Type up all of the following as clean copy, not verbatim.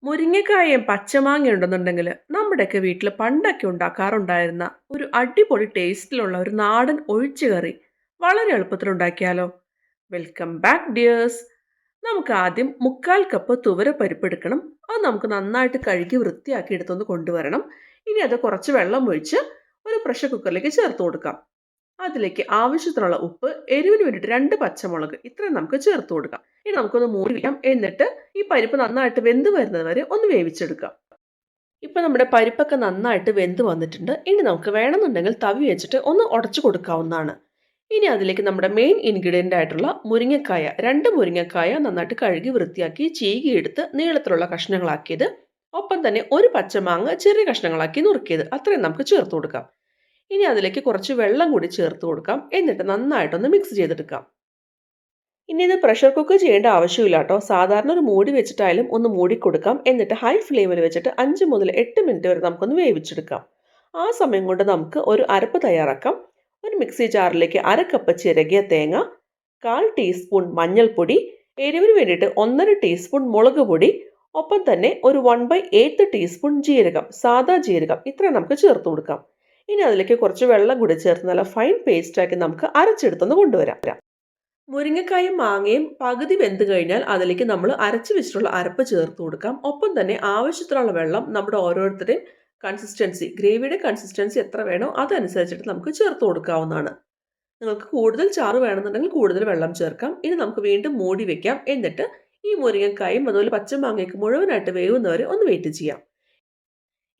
മുരിങ്ങക്കായും പച്ചമാങ്ങയും ഉണ്ടെന്നുണ്ടെങ്കിൽ നമ്മുടെയൊക്കെ വീട്ടിൽ പണ്ടൊക്കെ ഉണ്ടാക്കാറുണ്ടായിരുന്ന ഒരു അടിപൊളി ടേസ്റ്റിലുള്ള ഒരു നാടൻ ഒഴിച്ചുകറി വളരെ എളുപ്പത്തിൽ ഉണ്ടാക്കിയാലോ. Welcome back dears. നമുക്ക് ആദ്യം 1/4 കപ്പ് തുവരപ്പരിപ്പ് എടുക്കണം. അത് നമുക്ക് നന്നായിട്ട് കഴുകി വൃത്തിയാക്കി എടുത്തൊന്ന് കൊണ്ടുവരണം. ഇനി അത് കുറച്ച് വെള്ളം ഒഴിച്ച് ഒരു പ്രഷർ കുക്കറിലേക്ക് ചേർത്ത് കൊടുക്കാം. അതിലേക്ക് ആവശ്യത്തിനുള്ള ഉപ്പ്, എരിവിന് വേണ്ടിയിട്ട് 2 പച്ചമുളക്, ഇത്രയും നമുക്ക് ചേർത്ത് കൊടുക്കാം. ഇനി നമുക്കൊന്ന് മൂടി വയ്ക്കാം. എന്നിട്ട് ഈ പരിപ്പ് നന്നായിട്ട് വെന്ത് വരുന്നത് വരെ ഒന്ന് വേവിച്ചെടുക്കാം. ഇപ്പൊ നമ്മുടെ പരിപ്പൊക്കെ നന്നായിട്ട് വെന്ത് വന്നിട്ടുണ്ട്. ഇനി നമുക്ക് വേണമെന്നുണ്ടെങ്കിൽ തവി വെച്ചിട്ട് ഒന്ന് ഉടച്ചു കൊടുക്കാവുന്നതാണ്. ഇനി അതിലേക്ക് നമ്മുടെ മെയിൻ ഇൻഗ്രീഡിയൻ്റ് ആയിട്ടുള്ള മുരിങ്ങക്കായ, 2 മുരിങ്ങക്കായ നന്നായിട്ട് കഴുകി വൃത്തിയാക്കി ചീകിയെടുത്ത് നീളത്തിലുള്ള കഷ്ണങ്ങളാക്കിയത്, ഒപ്പം തന്നെ ഒരു പച്ചമാങ്ങ ചെറിയ കഷ്ണങ്ങളാക്കി നുറുക്കിയത്, അത്രയും നമുക്ക് ചേർത്ത് കൊടുക്കാം. ഇനി അതിലേക്ക് കുറച്ച് വെള്ളം കൂടി ചേർത്ത് കൊടുക്കാം. എന്നിട്ട് നന്നായിട്ടൊന്ന് മിക്സ് ചെയ്തെടുക്കാം. ഇനി ഇത് പ്രഷർ കുക്ക് ചെയ്യേണ്ട ആവശ്യമില്ല കേട്ടോ. സാധാരണ ഒരു മൂടി വെച്ചിട്ടായാലും ഒന്ന് മൂടിക്കൊടുക്കാം. എന്നിട്ട് ഹൈ ഫ്ലെയിമിൽ വെച്ചിട്ട് 5 മുതൽ 8 മിനിറ്റ് വരെ നമുക്കൊന്ന് വേവിച്ചെടുക്കാം. ആ സമയം കൊണ്ട് നമുക്ക് ഒരു അരപ്പ് തയ്യാറാക്കാം. ഒരു മിക്സി ജാറിലേക്ക് 1/2 കപ്പ് ചിരകിയ തേങ്ങ, 1/4 ടീസ്പൂൺ മഞ്ഞൾപ്പൊടി, എരിവിന് വേണ്ടിയിട്ട് 1/2 ടീസ്പൂൺ മുളക് പൊടി, ഒപ്പം തന്നെ ഒരു 1/8 ടീസ്പൂൺ ജീരകം, സാദാ ജീരകം, ഇത്രയും നമുക്ക് ചേർത്ത് കൊടുക്കാം. ഇനി അതിലേക്ക് കുറച്ച് വെള്ളം കൂടി ചേർത്ത് നല്ല ഫൈൻ പേസ്റ്റാക്കി നമുക്ക് അരച്ചെടുത്തൊന്ന് കൊണ്ടുവരാം. മുരിങ്ങക്കായും മാങ്ങയും പകുതി വെന്ത് കഴിഞ്ഞാൽ അതിലേക്ക് നമ്മൾ അരച്ചു വെച്ചിട്ടുള്ള അരപ്പ് ചേർത്ത് കൊടുക്കാം. ഒപ്പം തന്നെ ആവശ്യത്തിനുള്ള വെള്ളം നമ്മുടെ ഓരോരുത്തരുടെയും കൺസിസ്റ്റൻസി, ഗ്രേവിയുടെ കൺസിസ്റ്റൻസി എത്ര വേണോ അതനുസരിച്ചിട്ട് നമുക്ക് ചേർത്ത് കൊടുക്കാവുന്നതാണ്. നിങ്ങൾക്ക് കൂടുതൽ ചാറ് വേണമെന്നുണ്ടെങ്കിൽ കൂടുതൽ വെള്ളം ചേർക്കാം. ഇനി നമുക്ക് വീണ്ടും മൂടി വെക്കാം. എന്നിട്ട് ഈ മുരിങ്ങക്കായും അതുപോലെ പച്ചമാങ്ങയൊക്കെ മുഴുവനായിട്ട് വേവുന്നവരെ ഒന്ന് വെയിറ്റ് ചെയ്യാം.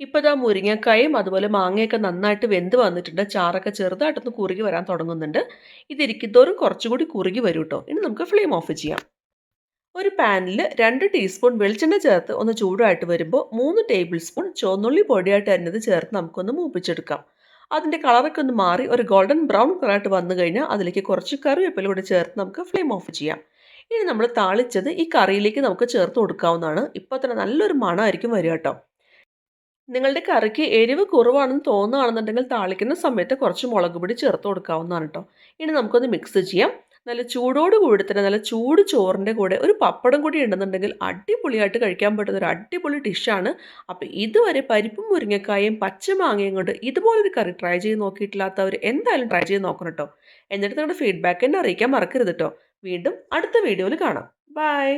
ഇപ്പോൾ ദാ മുരിങ്ങക്കായും അതുപോലെ മാങ്ങയൊക്കെ നന്നായിട്ട് വെന്ത് വന്നിട്ടുണ്ട്. ചാറൊക്കെ ചെറുതായിട്ടൊന്ന് കുറുകി വരാൻ തുടങ്ങുന്നുണ്ട്. ഇതിരിക്കുന്തോറും കുറച്ചുകൂടി കുറുകി വരും കേട്ടോ. ഇനി നമുക്ക് ഫ്ലെയിം ഓഫ് ചെയ്യാം. ഒരു പാനിൽ 2 ടീസ്പൂൺ വെളിച്ചെണ്ണ ചേർത്ത് ഒന്ന് ചൂടായിട്ട് വരുമ്പോൾ 3 ടേബിൾ സ്പൂൺ ചുവന്നുള്ളി പൊടിയായിട്ട് അരിഞ്ഞത് ചേർത്ത് നമുക്കൊന്ന് മൂപ്പിച്ചെടുക്കാം. അതിൻ്റെ കളറൊക്കെ ഒന്ന് മാറി ഒരു ഗോൾഡൻ ബ്രൗൺ കളറായിട്ട് വന്നു കഴിഞ്ഞാൽ അതിലേക്ക് കുറച്ച് കറിവേപ്പില കൂടി ചേർത്ത് നമുക്ക് ഫ്ലെയിം ഓഫ് ചെയ്യാം. ഇനി നമ്മൾ താളിച്ചത് ഈ കറിയിലേക്ക് നമുക്ക് ചേർത്ത് കൊടുക്കാവുന്നതാണ്. ഇപ്പോൾ തന്നെ നല്ലൊരു മണമായിരിക്കും വരിക കേട്ടോ. നിങ്ങളുടെ കറിക്ക് എരിവ് കുറവാണെന്ന് തോന്നുകയാണെന്നുണ്ടെങ്കിൽ താളിക്കുന്ന സമയത്ത് കുറച്ച് മുളക് പൊടി ചേർത്ത് കൊടുക്കാവുന്നതാണ് കേട്ടോ. ഇനി നമുക്കൊന്ന് മിക്സ് ചെയ്യാം. നല്ല ചൂടോട് കൂടി തന്നെ നല്ല ചൂട് ചോറിൻ്റെ കൂടെ ഒരു പപ്പടം കൂടി ഉണ്ടെന്നുണ്ടെങ്കിൽ അടിപൊളിയായിട്ട് കഴിക്കാൻ പറ്റുന്ന ഒരു അടിപൊളി ഡിഷാണ്. അപ്പോൾ ഇതുവരെ പരിപ്പും മുരിങ്ങക്കായും പച്ചമാങ്ങയും കൊണ്ട് ഇതുപോലൊരു കറി ട്രൈ ചെയ്ത് നോക്കിയിട്ടില്ലാത്തവർ എന്തായാലും ട്രൈ ചെയ്ത് നോക്കണം കേട്ടോ. എന്നിട്ട് നിങ്ങളുടെ ഫീഡ്ബാക്ക് എന്നെ അറിയിക്കാൻ മറക്കരുത് കേട്ടോ. വീണ്ടും അടുത്ത വീഡിയോയിൽ കാണാം. ബൈ.